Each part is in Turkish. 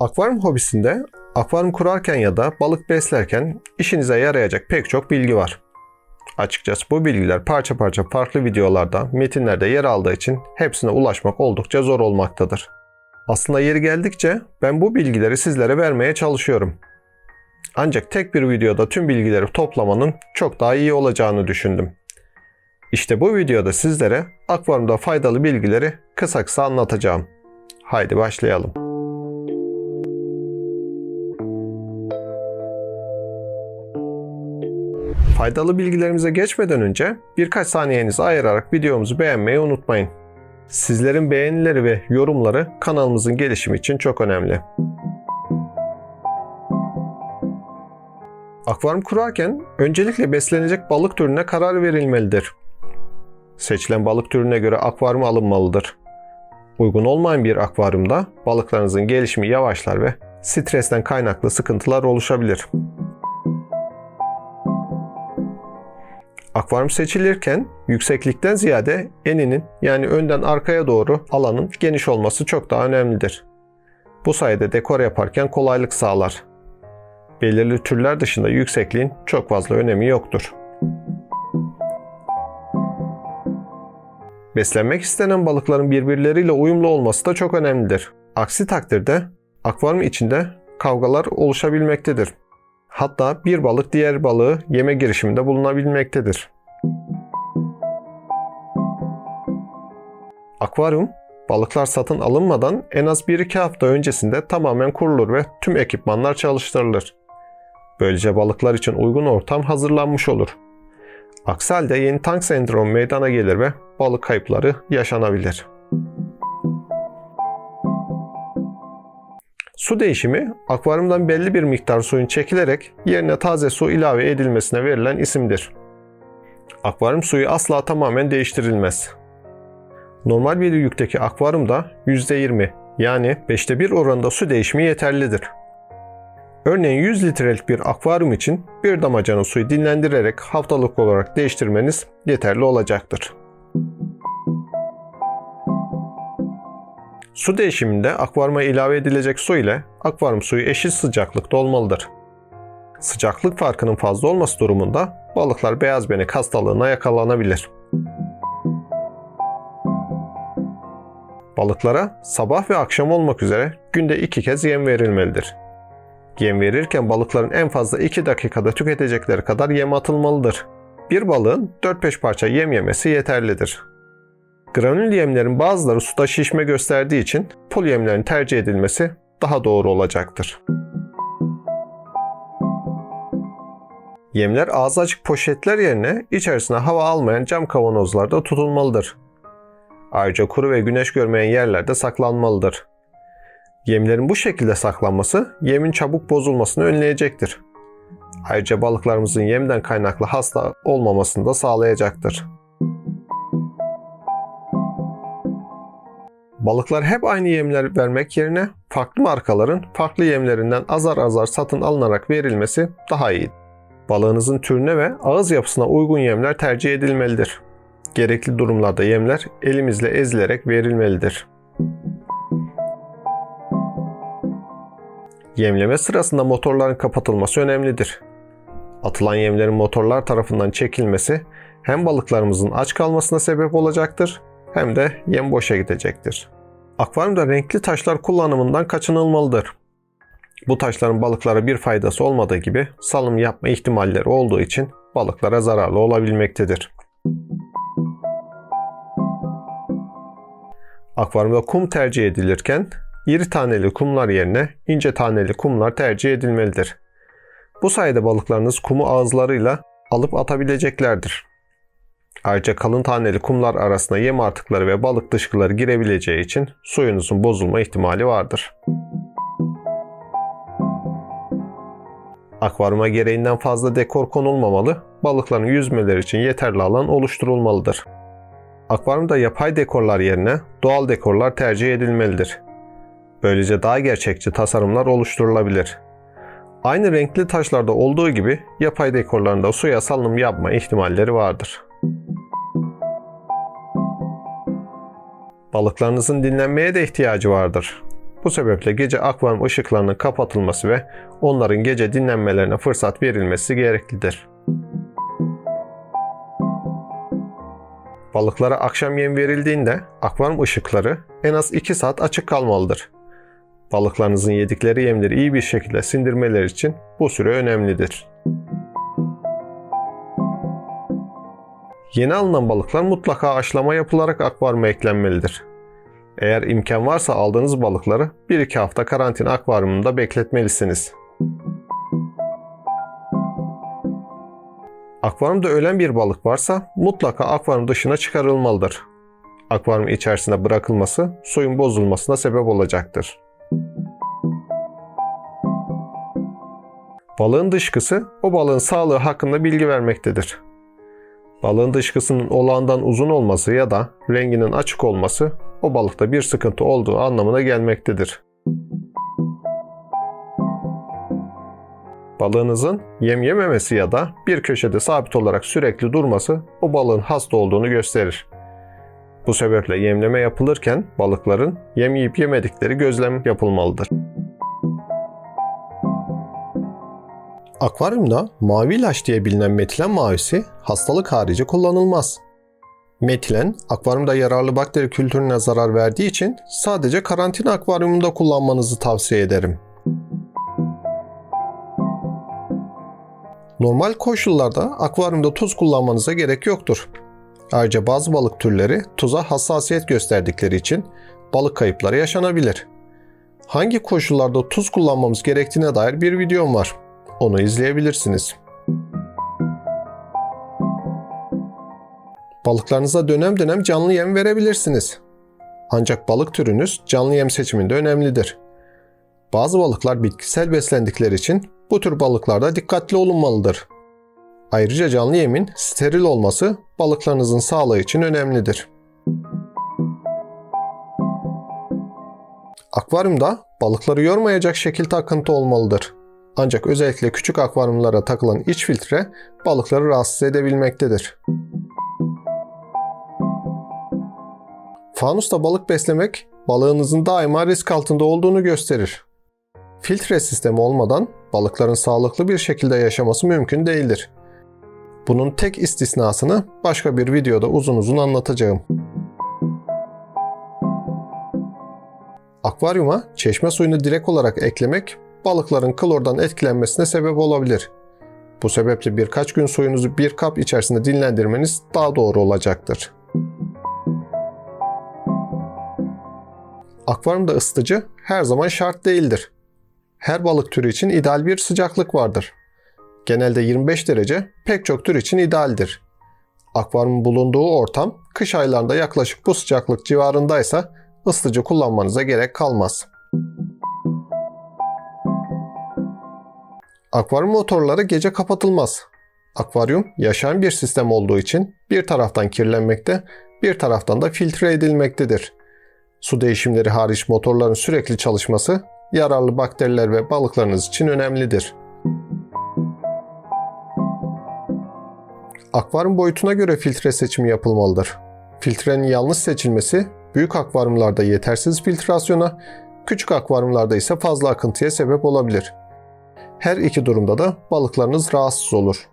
Akvaryum hobisinde akvaryum kurarken ya da balık beslerken işinize yarayacak pek çok bilgi var. Açıkçası bu bilgiler parça parça farklı videolarda, metinlerde yer aldığı için hepsine ulaşmak oldukça zor olmaktadır. Aslında yeri geldikçe ben bu bilgileri sizlere vermeye çalışıyorum. Ancak tek bir videoda tüm bilgileri toplamanın çok daha iyi olacağını düşündüm. İşte bu videoda sizlere akvaryumda faydalı bilgileri kısa kısa anlatacağım. Haydi başlayalım. Faydalı bilgilerimize geçmeden önce birkaç saniyenizi ayırarak videomuzu beğenmeyi unutmayın. Sizlerin beğenileri ve yorumları kanalımızın gelişimi için çok önemli. Akvaryum kurarken öncelikle beslenecek balık türüne karar verilmelidir. Seçilen balık türüne göre akvaryum alınmalıdır. Uygun olmayan bir akvaryumda balıklarınızın gelişimi yavaşlar ve stresten kaynaklı sıkıntılar oluşabilir. Akvaryum seçilirken yükseklikten ziyade eninin yani önden arkaya doğru alanın geniş olması çok daha önemlidir. Bu sayede dekor yaparken kolaylık sağlar. Belirli türler dışında yüksekliğin çok fazla önemi yoktur. Beslenmek istenen balıkların birbirleriyle uyumlu olması da çok önemlidir. Aksi takdirde akvaryum içinde kavgalar oluşabilmektedir. Hatta bir balık diğer balığı yeme girişiminde bulunabilmektedir. Akvaryum, balıklar satın alınmadan en az 1-2 hafta öncesinde tamamen kurulur ve tüm ekipmanlar çalıştırılır. Böylece balıklar için uygun ortam hazırlanmış olur. Aksi halde yeni tank sendromu meydana gelir ve balık kayıpları yaşanabilir. Su değişimi, akvaryumdan belli bir miktar suyun çekilerek yerine taze su ilave edilmesine verilen isimdir. Akvaryum suyu asla tamamen değiştirilmez. Normal bir yükteki akvaryumda %20 yani 5'te 1 oranında su değişimi yeterlidir. Örneğin 100 litrelik bir akvaryum için bir damacana suyu dinlendirerek haftalık olarak değiştirmeniz yeterli olacaktır. Su değişiminde akvaryuma ilave edilecek su ile akvaryum suyu eşit sıcaklıkta olmalıdır. Sıcaklık farkının fazla olması durumunda balıklar beyaz benek hastalığına yakalanabilir. Balıklara sabah ve akşam olmak üzere günde 2 kez yem verilmelidir. Yem verirken balıkların en fazla 2 dakikada tüketecekleri kadar yem atılmalıdır. Bir balığın 4-5 parça yem yemesi yeterlidir. Granül yemlerin bazıları suda şişme gösterdiği için pul yemlerin tercih edilmesi daha doğru olacaktır. Yemler ağzı açık poşetler yerine içerisine hava almayan cam kavanozlarda tutulmalıdır. Ayrıca kuru ve güneş görmeyen yerlerde saklanmalıdır. Yemlerin bu şekilde saklanması yemin çabuk bozulmasını önleyecektir. Ayrıca balıklarımızın yemden kaynaklı hasta olmamasını da sağlayacaktır. Balıklar hep aynı yemler vermek yerine farklı markaların farklı yemlerinden azar azar satın alınarak verilmesi daha iyi. Balığınızın türüne ve ağız yapısına uygun yemler tercih edilmelidir. Gerekli durumlarda yemler elimizle ezilerek verilmelidir. Yemleme sırasında motorların kapatılması önemlidir. Atılan yemlerin motorlar tarafından çekilmesi hem balıklarımızın aç kalmasına sebep olacaktır hem de yem boşa gidecektir. Akvaryumda renkli taşlar kullanımından kaçınılmalıdır. Bu taşların balıklara bir faydası olmadığı gibi salım yapma ihtimalleri olduğu için balıklara zararlı olabilmektedir. Akvaryumda kum tercih edilirken iri taneli kumlar yerine ince taneli kumlar tercih edilmelidir. Bu sayede balıklarınız kumu ağızlarıyla alıp atabileceklerdir. Ayrıca kalın taneli kumlar arasına yem artıkları ve balık dışkıları girebileceği için suyunuzun bozulma ihtimali vardır. Akvaryuma gereğinden fazla dekor konulmamalı, balıkların yüzmeleri için yeterli alan oluşturulmalıdır. Akvaryumda yapay dekorlar yerine doğal dekorlar tercih edilmelidir. Böylece daha gerçekçi tasarımlar oluşturulabilir. Aynı renkli taşlarda olduğu gibi yapay dekorlarında suya salınım yapma ihtimalleri vardır. Balıklarınızın dinlenmeye de ihtiyacı vardır. Bu sebeple gece akvaryum ışıklarının kapatılması ve onların gece dinlenmelerine fırsat verilmesi gereklidir. Balıklara akşam yem verildiğinde akvaryum ışıkları en az 2 saat açık kalmalıdır. Balıklarınızın yedikleri yemleri iyi bir şekilde sindirmeleri için bu süre önemlidir. Yeni alınan balıklar mutlaka aşılama yapılarak akvaryuma eklenmelidir. Eğer imkan varsa aldığınız balıkları 1-2 hafta karantina akvaryumunda bekletmelisiniz. Akvaryumda ölen bir balık varsa mutlaka akvaryum dışına çıkarılmalıdır. Akvaryum içerisinde bırakılması suyun bozulmasına sebep olacaktır. Balığın dışkısı o balığın sağlığı hakkında bilgi vermektedir. Balığın dışkısının olağandan uzun olması ya da renginin açık olması o balıkta bir sıkıntı olduğu anlamına gelmektedir. Balığınızın yem yememesi ya da bir köşede sabit olarak sürekli durması o balığın hasta olduğunu gösterir. Bu sebeple yemleme yapılırken balıkların yem yiyip yemedikleri gözlem yapılmalıdır. Akvaryumda mavi ilaç diye bilinen metilen mavisi hastalık harici kullanılmaz. Metilen, akvaryumda yararlı bakteri kültürüne zarar verdiği için sadece karantina akvaryumunda kullanmanızı tavsiye ederim. Normal koşullarda akvaryumda tuz kullanmanıza gerek yoktur. Ayrıca bazı balık türleri tuza hassasiyet gösterdikleri için balık kayıpları yaşanabilir. Hangi koşullarda tuz kullanmamız gerektiğine dair bir videom var. Onu izleyebilirsiniz. Balıklarınıza dönem dönem canlı yem verebilirsiniz. Ancak balık türünüz canlı yem seçiminde önemlidir. Bazı balıklar bitkisel beslendikleri için bu tür balıklarda dikkatli olunmalıdır. Ayrıca canlı yemin steril olması balıklarınızın sağlığı için önemlidir. Akvaryumda balıkları yormayacak şekilde akıntı olmalıdır. Ancak özellikle küçük akvaryumlara takılan iç filtre balıkları rahatsız edebilmektedir. Fanusta balık beslemek balığınızın daima risk altında olduğunu gösterir. Filtre sistemi olmadan balıkların sağlıklı bir şekilde yaşaması mümkün değildir. Bunun tek istisnasını başka bir videoda uzun uzun anlatacağım. Akvaryuma çeşme suyunu direkt olarak eklemek balıkların klordan etkilenmesine sebep olabilir. Bu sebeple birkaç gün suyunuzu bir kap içerisinde dinlendirmeniz daha doğru olacaktır. Akvaryumda ısıtıcı her zaman şart değildir. Her balık türü için ideal bir sıcaklık vardır. Genelde 25 derece pek çok tür için idealdir. Akvaryumun bulunduğu ortam kış aylarında yaklaşık bu sıcaklık civarındaysa ısıtıcı kullanmanıza gerek kalmaz. Akvaryum motorları gece kapatılmaz. Akvaryum yaşayan bir sistem olduğu için bir taraftan kirlenmekte, bir taraftan da filtre edilmektedir. Su değişimleri hariç motorların sürekli çalışması yararlı bakteriler ve balıklarınız için önemlidir. Akvaryum boyutuna göre filtre seçimi yapılmalıdır. Filtrenin yanlış seçilmesi büyük akvaryumlarda yetersiz filtrasyona, küçük akvaryumlarda ise fazla akıntıya sebep olabilir. Her iki durumda da balıklarınız rahatsız olur.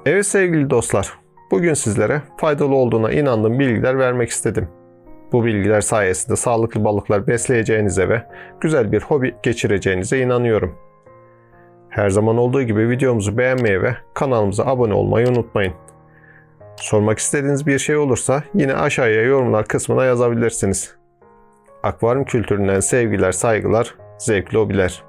Evet sevgili dostlar, bugün sizlere faydalı olduğuna inandığım bilgiler vermek istedim. Bu bilgiler sayesinde sağlıklı balıklar besleyeceğinize ve güzel bir hobi geçireceğinize inanıyorum. Her zaman olduğu gibi videomuzu beğenmeyi ve kanalımıza abone olmayı unutmayın. Sormak istediğiniz bir şey olursa yine aşağıya yorumlar kısmına yazabilirsiniz. Akvaryum kültüründen sevgiler, saygılar, zevkli hobiler.